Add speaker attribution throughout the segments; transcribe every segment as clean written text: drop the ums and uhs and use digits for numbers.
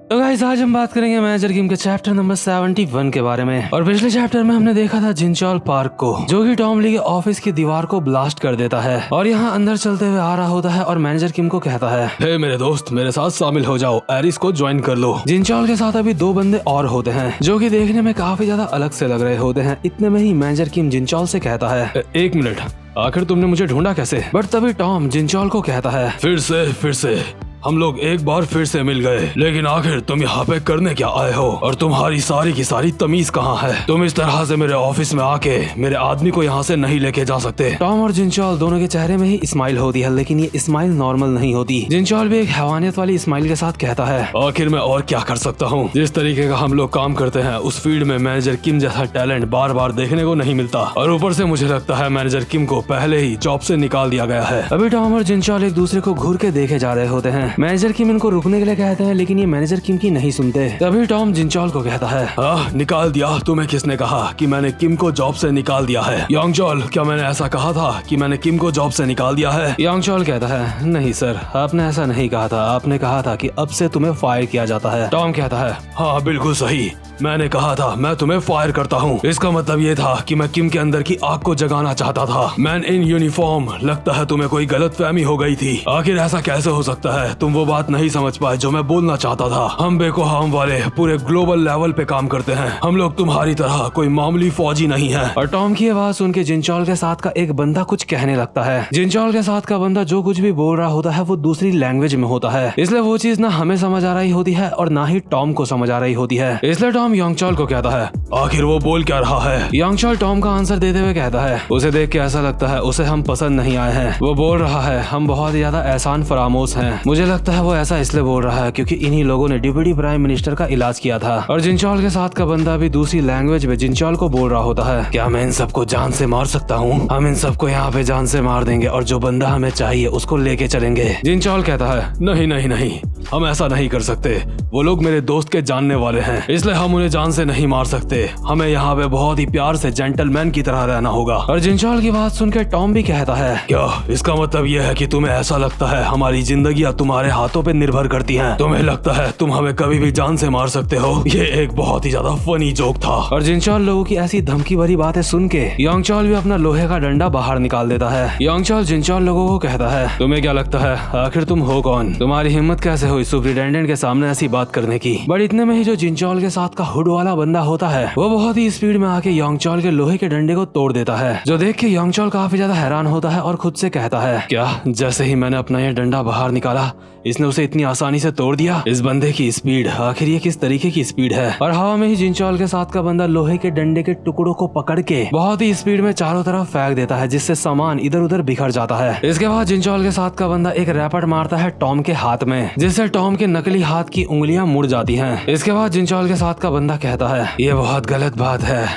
Speaker 1: तो गाइस आज हम बात करेंगे मैनेजर किम के चैप्टर नंबर 71 के बारे में। और पिछले चैप्टर में हमने देखा था जिनचॉल पार्क को, जो कि टॉम ली के ऑफिस की दीवार को ब्लास्ट कर देता है और यहाँ अंदर चलते हुए आ रहा होता है और मैनेजर किम को कहता है, हे मेरे दोस्त, मेरे साथ शामिल हो जाओ, एरिस को ज्वाइन कर लो। जिनचॉल के साथ अभी 2 बंदे और होते हैं जो कि देखने में काफी ज्यादा अलग से लग रहे होते हैं। इतने में ही मैनेजर किम जिनचॉल से कहता है, 1 मिनट, आखिर तुमने मुझे ढूंढा कैसे? बट तभी टॉम जिनचॉल को कहता है, फिर से हम लोग एक बार फिर से मिल गए, लेकिन आखिर तुम यहाँ पे करने क्या आए हो और तुम्हारी सारी की सारी तमीज कहाँ है? तुम इस तरह से मेरे ऑफिस में आके मेरे आदमी को यहाँ से नहीं लेके जा सकते। टॉम और जिनचॉल दोनों के चेहरे में ही स्माइल होती है, लेकिन ये स्माइल नॉर्मल नहीं होती। जिनचॉल भी एक हैवानियत वाली स्माइल के साथ कहता है, आखिर मैं और क्या कर सकता हूँ? जिस तरीके का हम लोग काम करते हैं उस फील्ड में मैनेजर किम जैसा टैलेंट बार बार देखने को नहीं मिलता, और ऊपर से मुझे लगता है मैनेजर किम को पहले ही जॉब से निकाल दिया गया है। अभी टॉम और जिनचॉल एक दूसरे को घूर के देखे जा रहे होते हैं। मैनेजर किम इनको रुकने के लिए कहते हैं, लेकिन ये मैनेजर किम की नहीं सुनते। तभी टॉम जिनचॉल को कहता है, निकाल दिया? तुम्हें किसने कहा कि मैंने किम को जॉब से निकाल दिया है? यांगचॉल, क्या मैंने ऐसा कहा था कि मैंने किम को जॉब से निकाल दिया है? यांगचॉल कहता है, नहीं सर, आपने ऐसा नहीं कहा था, आपने कहा था कि अब से तुम्हें फायर किया जाता है। टॉम कहता है, हाँ बिल्कुल सही, मैंने कहा था मैं तुम्हें फायर करता हूँ। इसका मतलब ये था कि मैं किम के अंदर की आग को जगाना चाहता था। मैन इन यूनिफॉर्म, लगता है तुम्हें कोई गलतफहमी हो गई थी। आखिर ऐसा कैसे हो सकता है? तुम वो बात नहीं समझ पाए जो मैं बोलना चाहता था। हम बेकोहाम वाले पूरे ग्लोबल लेवल पे काम करते हैं, हम लोग तुम्हारी तरह कोई मामूली फौजी नहीं है। और टॉम की आवाज सुन के जिनचॉल के साथ का एक बंदा कुछ कहने लगता है। जिनचॉल के साथ का बंदा जो कुछ भी बोल रहा होता है वो दूसरी लैंग्वेज में होता है, इसलिए वो चीज ना हमें समझ आ रही होती है और ना ही टॉम को समझ आ रही होती है। इसलिए टॉम यांगचॉल को कहता है, आखिर वो बोल क्या रहा है? यांगचॉल टॉम का आंसर देते हुए कहता है, उसे देख के ऐसा लगता है उसे हम पसंद नहीं आए हैं। वो बोल रहा है हम बहुत ही ज्यादा एहसान फरामोश हैं। मुझे लगता है वो ऐसा इसलिए बोल रहा है क्योंकि इन्हीं लोगों ने डिप्टी प्राइम मिनिस्टर का इलाज किया था। और जिनचॉल के साथ का बंदा भी दूसरी लैंग्वेज में जिनचॉल को बोल रहा होता है, क्या मैं इन सबको जान से मार सकता हूँ? हम इन सबको यहाँ पे जान से मार देंगे और जो बंदा हमें चाहिए उसको लेके चलेंगे। जिनचॉल कहता है, नहीं नहीं नहीं, हम ऐसा नहीं कर सकते। वो लोग मेरे दोस्त के जानने वाले हैं, इसलिए हम उन्हें जान से नहीं मार सकते। हमें यहाँ पे बहुत ही प्यार से जेंटलमैन की तरह रहना होगा। और जिनचॉल की बात सुनकर टॉम भी कहता है, क्या इसका मतलब यह है कि तुम्हें ऐसा लगता है हमारी जिंदगियां तुम्हारे हाथों पे निर्भर करती हैं? तुम्हें लगता है तुम हमें कभी भी जान से मार सकते हो? ये एक बहुत ही ज्यादा फनी जोक था। और जिनचॉल लोगों की ऐसी धमकी भरी बातें सुन के यांगचॉल भी अपना लोहे का डंडा बाहर निकाल देता है। यांगचॉल जिनचॉल लोगों को कहता है, तुम्हें क्या लगता है आखिर तुम हो कौन? तुम्हारी हिम्मत कैसे हुई सुपरिटेंडेंट के सामने ऐसी बात करने की? बट इतने में ही जो जिनचॉल के साथ का हुड वाला बंदा होता है वो बहुत ही स्पीड में आके यांगचॉल के लोहे के डंडे को तोड़ देता है, जो देख के यांगचॉल काफी ज्यादा हैरान होता है और खुद से कहता है, क्या जैसे ही मैंने अपना ये डंडा बाहर निकाला इसने उसे इतनी आसानी से तोड़ दिया? इस बंदे की स्पीड, आखिर ये किस तरीके की स्पीड है? और हवा में ही जिनचॉल के साथ का बंदा लोहे के डंडे के टुकड़ों को पकड़ के बहुत ही स्पीड में चारों तरफ फेंक देता है, जिससे सामान इधर उधर बिखर जाता है। इसके बाद जिनचॉल के साथ का बंदा एक रैपट मारता है टॉम के हाथ में, जिससे टॉम के नकली हाथ की उंगलियां मुड़ जाती हैं। इसके बाद जिनचॉल के साथ का बंदा कहता है, ये बहुत गलत बात है,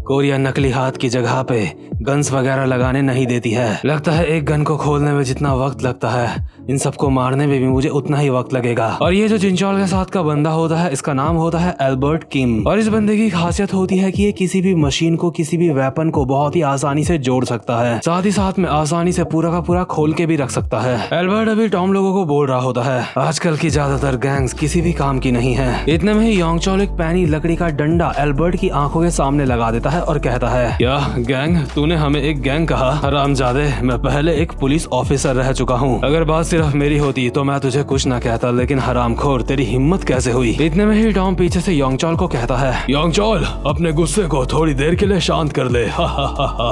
Speaker 1: कोरिया नकली हाथ की जगह पे गन्स वगैरह लगाने नहीं देती है। लगता है एक गन को खोलने में जितना वक्त लगता है इन सबको मारने में भी मुझे उतना ही वक्त लगेगा। और ये जो जिनचॉल के साथ का बंदा होता है इसका नाम होता है एल्बर्ट किम, और इस बंदे की खासियत होती है कि ये किसी भी मशीन को, किसी भी वेपन को बहुत ही आसानी से जोड़ सकता है, साथ ही साथ में आसानी से पूरा का पूरा खोल के भी रख सकता है। एल्बर्ट अभी टॉम लोगों को बोल रहा होता है, आजकल की ज्यादातर गैंग्स किसी भी काम की नहीं है। इतने में ही यांगचॉल एक पैनी लकड़ी का डंडा एल्बर्ट की आंखों के सामने लगा देता है और कहता है, क्या गैंग? तूने हमें एक गैंग कहा? हरामजादे, मैं पहले एक पुलिस ऑफिसर रह चुका हूँ। अगर बात सिर्फ मेरी होती तो मैं तुझे कुछ ना कहता, लेकिन हरामखोर, तेरी हिम्मत कैसे हुई? इतने में ही टॉम पीछे से यांगचॉल को कहता है, यांगचॉल अपने गुस्से को थोड़ी देर के लिए शांत कर ले।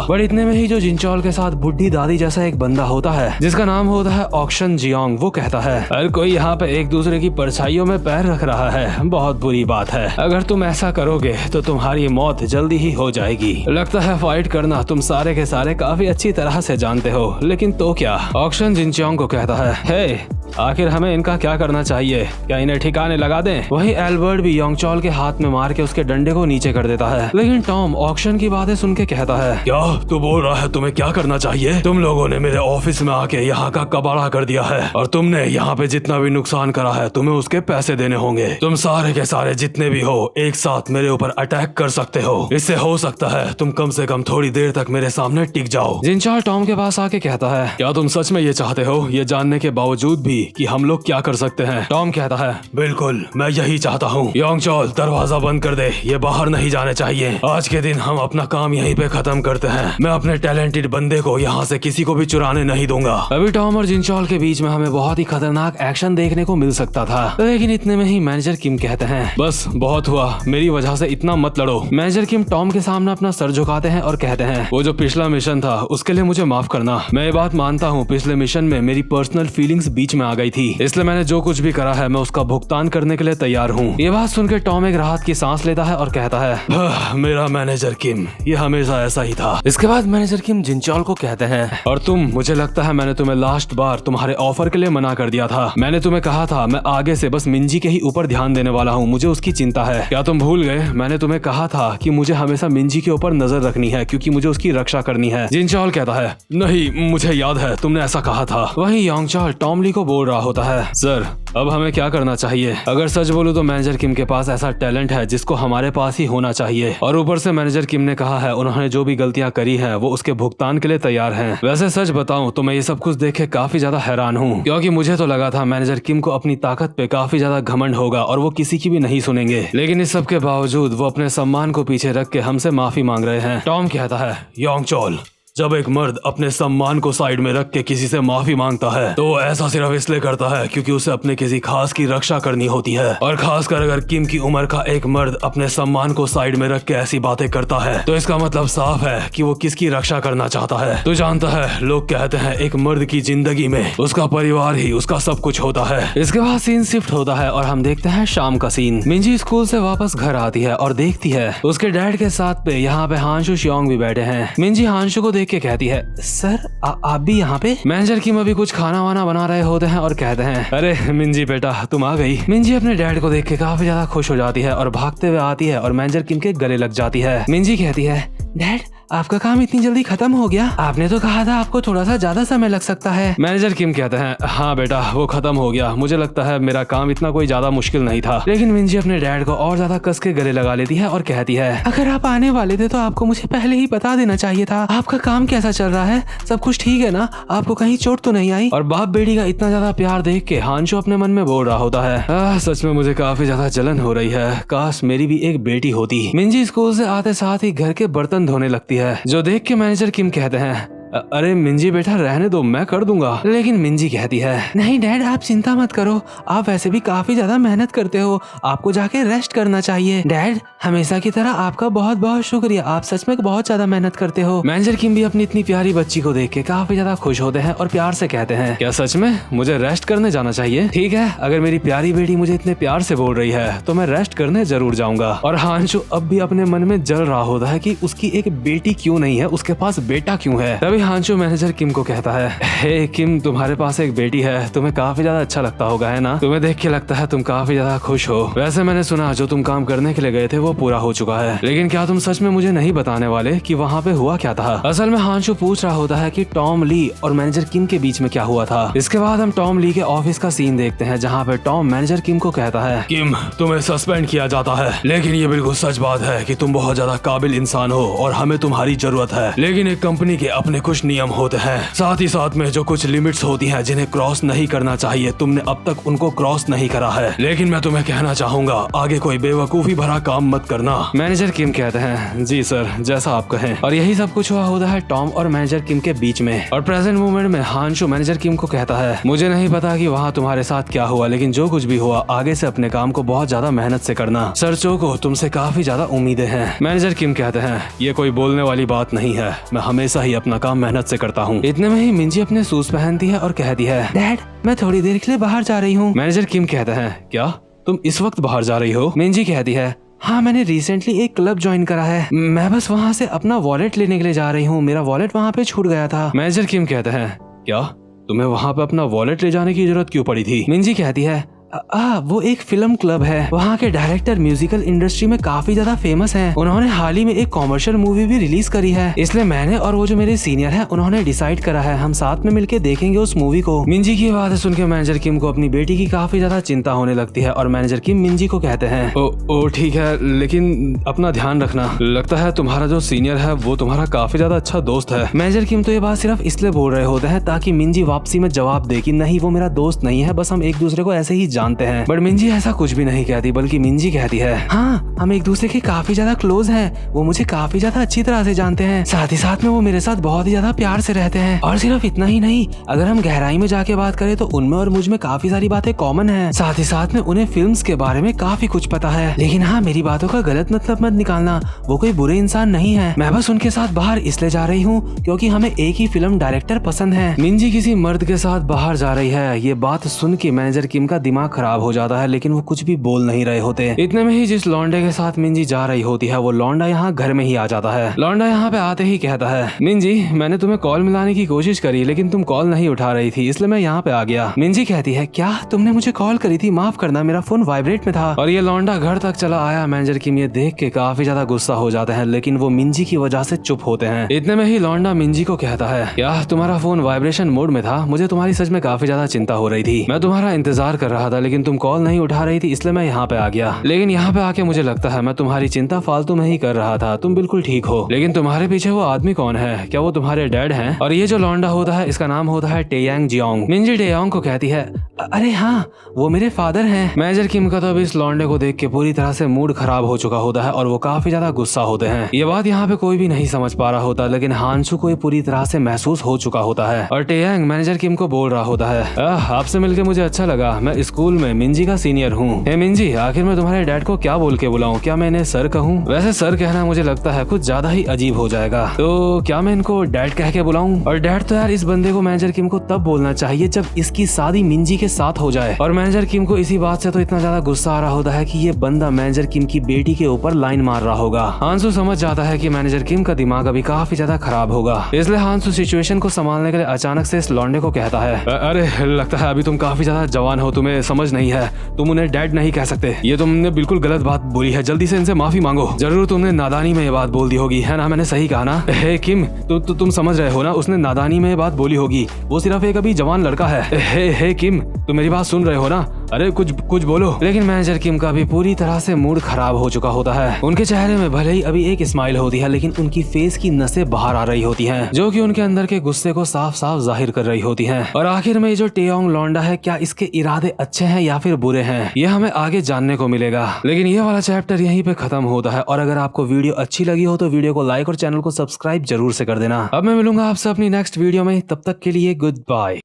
Speaker 1: बट इतने में ही जो जिनचॉल के साथ बुढ़ी दादी जैसा एक बंदा होता है जिसका नाम होता है ऑक्शन जियोंग, वो कहता है, हर कोई यहाँ पे एक दूसरे की परछाइयों में पैर रख रहा है, बहुत बुरी बात है। अगर तुम ऐसा करोगे तो तुम्हारी मौत जल्दी ही हो जाएगी। लगता है फाइट करना तुम सारे के सारे काफी अच्छी तरह से जानते हो, लेकिन तो क्या? ऑक्शन जिनचोंग को कहता है, हे आखिर हमें इनका क्या करना चाहिए? क्या इन्हें ठिकाने लगा दें? वही एल्बर्ट भी यांगचॉल के हाथ में मार के उसके डंडे को नीचे कर देता है। लेकिन टॉम ऑक्शन की बातें सुन के कहता है, क्या तू बोल रहा है तुम्हें क्या करना चाहिए? तुम लोगों ने मेरे ऑफिस में आके यहाँ का कबाड़ा कर दिया है और तुमने यहाँ पे जितना भी नुकसान करा है तुम्हें उसके पैसे देने होंगे। तुम सारे के सारे जितने भी हो एक साथ मेरे ऊपर अटैक कर सकते हो। इससे हो सकता है तुम कम से कम थोड़ी देर तक मेरे सामने टिक जाओ। जिनचॉल टॉम के पास आके कहता है, क्या तुम सच में ये चाहते हो? ये जानने के बावजूद भी होगी कि हम लोग क्या कर सकते हैं। टॉम कहता है, बिल्कुल मैं यही चाहता हूँ। योंग चोल दरवाजा बंद कर दे, ये बाहर नहीं जाने चाहिए। आज के दिन हम अपना काम यहीं पे खत्म करते हैं। मैं अपने टैलेंटेड बंदे को यहाँ से किसी को भी चुराने नहीं दूंगा। अभी टॉम और जिनचोल के बीच में हमें बहुत ही खतरनाक एक्शन देखने को मिल सकता था, लेकिन इतने में ही मैनेजर किम कहते हैं, बस बहुत हुआ, मेरी वजह से इतना मत लड़ो। मैनेजर किम टॉम के सामने अपना सर झुकाते हैं और कहते हैं, वो जो पिछला मिशन था उसके लिए मुझे माफ करना। मैं ये बात मानता हूँ, पिछले मिशन में मेरी पर्सनल फीलिंग्स बीच में आ गई थी, इसलिए मैंने जो कुछ भी करा है मैं उसका भुगतान करने के लिए तैयार हूँ। ये बात सुनकर टॉम एक राहत की सांस लेता है और कहता है, मेरा मैनेजर किम, ये हमेशा ऐसा ही था। इसके बाद मैनेजर किम जिनचोल को कहते हैं, और तुम, मुझे लगता है मैंने तुम्हें लास्ट बार तुम्हारे ऑफर के लिए मना कर दिया था। मैंने तुम्हें कहा था मैं आगे से बस मिंजी के ही ऊपर ध्यान देने वाला हूँ, मुझे उसकी चिंता है। क्या तुम भूल गए? मैंने तुम्हें कहा था कि मुझे हमेशा मिंजी के ऊपर नजर रखनी है क्योंकि मुझे उसकी रक्षा करनी है। जिनचोल कहता है, नहीं मुझे याद है तुमने ऐसा कहा था। वहीं योंगचोल टॉम ली को बोल रहा होता है, सर अब हमें क्या करना चाहिए? अगर सच बोलूं तो मैनेजर किम के पास ऐसा टैलेंट है जिसको हमारे पास ही होना चाहिए, और ऊपर से मैनेजर किम ने कहा है उन्होंने जो भी गलतियां करी हैं वो उसके भुगतान के लिए तैयार हैं। वैसे सच बताऊं तो मैं ये सब कुछ देख के काफी ज्यादा हैरान हूँ, क्योंकि मुझे तो लगा था मैनेजर किम को अपनी ताकत पे काफी ज्यादा घमंड होगा और वो किसी की भी नहीं सुनेंगे, लेकिन इस सब के बावजूद वो अपने सम्मान को पीछे रख के हमसे माफी मांग रहे हैं। टॉम कहता है, योंगचोल जब एक मर्द अपने सम्मान को साइड में रख के किसी से माफी मांगता है तो ऐसा सिर्फ इसलिए करता है क्योंकि उसे अपने किसी खास की रक्षा करनी होती है, और खासकर अगर किम की उम्र का एक मर्द अपने सम्मान को साइड में रख के ऐसी बातें करता है तो इसका मतलब साफ है कि वो किसकी रक्षा करना चाहता है। तो जानता है, लोग कहते हैं एक मर्द की जिंदगी में उसका परिवार ही उसका सब कुछ होता है। इसके बाद सीन शिफ्ट होता है और हम देखते हैं शाम का सीन। मिंजी स्कूल से वापस घर आती है और देखती है उसके डैड के साथ पे यहाँ पे हांशु शियोंग भी बैठे हैं। मिंजी हांशु को देख के कहती है, सर आप भी यहाँ पे? मैनेजर किम अभी कुछ खाना वाना बना रहे होते हैं और कहते हैं, अरे मिंजी बेटा तुम आ गई। मिंजी अपने डैड को देख के काफी ज्यादा खुश हो जाती है और भागते हुए आती है और मैनेजर किम के गले लग जाती है। मिंजी कहती है, डैड आपका काम इतनी जल्दी खत्म हो गया? आपने तो कहा था आपको थोड़ा सा ज्यादा समय लग सकता है। मैनेजर किम कहते हैं, हाँ बेटा वो खत्म हो गया, मुझे लगता है मेरा काम इतना कोई ज्यादा मुश्किल नहीं था। लेकिन मिंजी अपने डैड को और ज्यादा कस के गले लगा लेती है और कहती है, अगर आप आने वाले थे तो आपको मुझे पहले ही बता देना चाहिए था। आपका काम कैसा चल रहा है? सब कुछ ठीक है ना? आपको कहीं चोट तो नहीं आई? और बाप बेटी का इतना ज्यादा प्यार देख के हांशु अपने मन में बोल रहा होता है, सच में मुझे काफी ज्यादा जलन हो रही है, काश मेरी भी एक बेटी होती। मिंजी स्कूल से आते साथ ही घर के बर्तन धोने लगती है, जो देख के मैनेजर किम कहते हैं, अरे मिंजी बेटा रहने दो, मैं कर दूंगा। लेकिन मिंजी कहती है, नहीं डैड आप चिंता मत करो, आप वैसे भी काफी ज्यादा मेहनत करते हो, आपको जाके रेस्ट करना चाहिए। डैड हमेशा की तरह आपका बहुत बहुत शुक्रिया, आप सच में बहुत ज्यादा मेहनत करते हो। मैनेजर किम भी अपनी इतनी प्यारी बच्ची को देख के काफी ज्यादा खुश होते हैं और प्यार से कहते हैं, क्या सच में मुझे रेस्ट करने जाना चाहिए? ठीक है, अगर मेरी प्यारी बेटी मुझे इतने प्यार से बोल रही है तो मैं रेस्ट करने जरूर जाऊंगा। और हांशु अब भी अपने मन में जल रहा होता है कि उसकी एक बेटी क्यों नहीं है, उसके पास बेटा क्यों है। तभी हांशु मैनेजर किम को कहता है, हे किम तुम्हारे पास एक बेटी है, तुम्हें काफी ज्यादा अच्छा लगता होगा है ना? तुम्हें देख के लगता है तुम काफी ज्यादा खुश हो। वैसे मैंने सुना जो तुम काम करने के लिए गए थे वो पूरा हो चुका है, लेकिन क्या तुम सच में मुझे नहीं बताने वाले कि वहाँ पे हुआ क्या था? असल में हांशु पूछ रहा होता है कि टॉम ली और मैनेजर किम के बीच में क्या हुआ था। इसके बाद हम टॉम ली के ऑफिस का सीन देखते हैं जहाँ पे टॉम मैनेजर किम को कहता है, किम तुम्हें सस्पेंड किया जाता है, लेकिन ये बिल्कुल सच बात है कि तुम बहुत ज्यादा काबिल इंसान हो और हमें तुम्हारी जरूरत है, लेकिन एक कंपनी के अपने कुछ नियम होते हैं, साथ ही साथ में जो कुछ लिमिट्स होती हैं जिन्हें क्रॉस नहीं करना चाहिए, तुमने अब तक उनको क्रॉस नहीं करा है। लेकिन मैं तुम्हें कहना चाहूंगा आगे कोई बेवकूफी भरा काम मत करना। मैनेजर किम कहते हैं, जी सर जैसा आप कहें। और यही सब कुछ हुआ होता है टॉम और मैनेजर किम के बीच में। और प्रेजेंट मोमेंट में हांशु मैनेजर किम को कहता है, मुझे नहीं पता कि वहाँ तुम्हारे साथ क्या हुआ, लेकिन जो कुछ भी हुआ आगे से अपने काम को बहुत ज्यादा मेहनत से करना। सर्चो को तुमसे काफी ज्यादा उम्मीदें हैं। मैनेजर किम कहते हैं, ये कोई बोलने वाली बात नहीं है, मैं हमेशा ही अपना काम मेहनत से करता हूँ। इतने में ही मिंजी अपने शूज पहनती है और कहती है, डैड मैं थोड़ी देर के लिए बाहर जा रही हूँ। मैनेजर किम कहते हैं, क्या तुम इस वक्त बाहर जा रही हो? मिंजी कहती है, हाँ मैंने रिसेंटली एक क्लब ज्वाइन करा है, मैं बस वहाँ से अपना वॉलेट लेने के लिए जा रही हूँ, मेरा वॉलेट वहाँ पे छूट गया था। मैनेजर किम कहते हैं, क्या तुम्हें वहाँ पे अपना वॉलेट ले जाने की जरूरत क्यों पड़ी थी? मिंजी कहती है, वो एक फिल्म क्लब है, वहाँ के डायरेक्टर म्यूजिकल इंडस्ट्री में काफी ज्यादा फेमस हैं। उन्होंने हाल ही में एक कॉमर्शियल मूवी भी रिलीज करी है, इसलिए मैंने और वो जो मेरे सीनियर है उन्होंने डिसाइड करा है हम साथ में मिलके देखेंगे उस मूवी को। मिंजी की बात सुन के मैनेजर किम को अपनी बेटी की काफी ज्यादा चिंता होने लगती है और मैनेजर किम मिंजी को कहते हैं, ओ ठीक है, लेकिन अपना ध्यान रखना। लगता है तुम्हारा जो सीनियर है वो तुम्हारा काफी ज्यादा अच्छा दोस्त है। मैनेजर किम तो ये बात सिर्फ इसलिए बोल रहे होते हैं ताकि मिंजी वापसी में जवाब दे कि नहीं वो मेरा दोस्त नहीं है, बस हम एक दूसरे को ऐसे ही जानते हैं। बट मिंजी ऐसा कुछ भी नहीं कहती, बल्कि मिंजी कहती है, हाँ हम एक दूसरे के काफी ज्यादा क्लोज हैं, वो मुझे काफी ज्यादा अच्छी तरह से जानते हैं, साथ ही साथ में वो मेरे साथ बहुत ही ज्यादा प्यार से रहते हैं। और सिर्फ इतना ही नहीं, अगर हम गहराई में जाके बात करें तो उनमें और मुझ में काफी सारी बातें कॉमन हैं। साथ ही साथ में उन्हें फिल्म्स के बारे में काफी कुछ पता है। लेकिन हाँ, मेरी बातों का गलत मतलब मत निकालना, वो कोई बुरे इंसान नहीं है। मैं बस उनके साथ बाहर इसलिए जा रही हूँ क्योंकि हमें एक ही फिल्म डायरेक्टर पसंद है। मिंजी किसी मर्द के साथ बाहर जा रही है, ये बात सुन के मैनेजर किम का दिमाग खराब हो जाता है, लेकिन वो कुछ भी बोल नहीं रहे होते। इतने में ही जिस लौंडे के साथ मिंजी जा रही होती है वो लौंडा यहाँ घर में ही आ जाता है। लौंडा यहाँ पे आते ही कहता है, मिंजी मैंने तुम्हें कॉल मिलाने की कोशिश करी लेकिन तुम कॉल नहीं उठा रही थी, इसलिए मैं यहाँ पे आ गया। मिंजी कहती है, क्या तुमने मुझे कॉल करी थी? माफ करना, मेरा फोन वाइब्रेट में था। और ये लौंडा घर तक चला आया। मैनेजर किम ये देख के काफी ज्यादा गुस्सा हो जाते हैं, लेकिन वो मिंजी की वजह से चुप होते हैं। इतने में ही लौंडा मिंजी को कहता है, क्या तुम्हारा फोन वाइब्रेशन मोड में था? मुझे तुम्हारी सच में काफी ज्यादा चिंता हो रही थी, मैं तुम्हारा इंतजार कर रहा था लेकिन तुम कॉल नहीं उठा रही थी, इसलिए मैं यहाँ पे आ गया। लेकिन यहाँ पे आके मुझे लगता है मैं तुम्हारी चिंता फालतू में ही कर रहा था, तुम बिल्कुल ठीक हो। लेकिन तुम्हारे पीछे वो आदमी कौन है? क्या वो तुम्हारे डैड हैं? और ये जो लौंडा होता है इसका नाम होता है टेयांग जियोंग। मिंजी टेयांग को कहती है, अरे हाँ वो मेरे फादर हैं। मैनेजर किम का तो अभी इस लौंडे को देख के पूरी तरह से मूड खराब हो चुका होता है और वो काफी ज्यादा गुस्सा होते हैं। ये बात यहाँ पे कोई भी नहीं समझ पा रहा होता, लेकिन हांसू को ये पूरी तरह से महसूस हो चुका होता है। और टेयांग मैनेजर किम को बोल रहा होता है, आपसे मिलकर मुझे अच्छा लगा, मैं स्कूल में मिंजी का सीनियर हूँ। हे मिंजी, आखिर मैं तुम्हारे डैड को क्या बोल के बुलाऊं? क्या मैं इन्हें सर कहूँ? वैसे सर कहना मुझे लगता है कुछ ज्यादा ही अजीब हो जाएगा, तो क्या मैं इनको डैड कह के बुलाऊं? और डैड तो यार इस बंदे को मैनेजर किम को तब बोलना चाहिए जब इसकी शादी मिंजी के साथ हो जाए। और मैनेजर किम को इसी बात से तो इतना ज्यादा गुस्सा आ रहा होता है कि ये बंदा मैनेजर किम की बेटी के ऊपर लाइन मार रहा होगा। हांसू समझ जाता है कि मैनेजर किम का दिमाग अभी काफी ज्यादा खराब होगा, इसलिए हांसू सिचुएशन को संभालने के लिए अचानक से इस लौंडे को कहता है, अरे लगता है अभी तुम काफी ज्यादा जवान हो, तुम्हें समझ नहीं है, तुम उन्हें डैड नहीं कह सकते, ये तुमने बिल्कुल गलत बात बोली है, जल्दी से इनसे माफी मांगो। जरूर तुमने नादानी में ये बात बोल दी होगी, है ना? मैंने सही कहा ना? हे किम, तुम समझ रहे हो ना, उसने नादानी में ये बात बोली होगी, वो सिर्फ एक अभी जवान लड़का है। हे किम, तुम मेरी बात सुन रहे हो ना? अरे कुछ बोलो। लेकिन मैनेजर किम का भी पूरी तरह से मूड खराब हो चुका होता है। उनके चेहरे में भले ही अभी एक स्माइल होती है, लेकिन उनकी फेस की नसें बाहर आ रही होती हैं, जो कि उनके अंदर के गुस्से को साफ साफ जाहिर कर रही होती हैं। और आखिर में ये जो टेयोंग लौंडा है, क्या इसके इरादे अच्छे हैं या फिर बुरे हैं, ये हमें आगे जानने को मिलेगा। लेकिन ये वाला चैप्टर यहीं पे खत्म होता है। और अगर आपको वीडियो अच्छी लगी हो तो वीडियो को लाइक और चैनल को सब्सक्राइब जरूर से कर देना। अब मैं मिलूंगा आपसे अपनी नेक्स्ट वीडियो में, तब तक के लिए गुड बाय।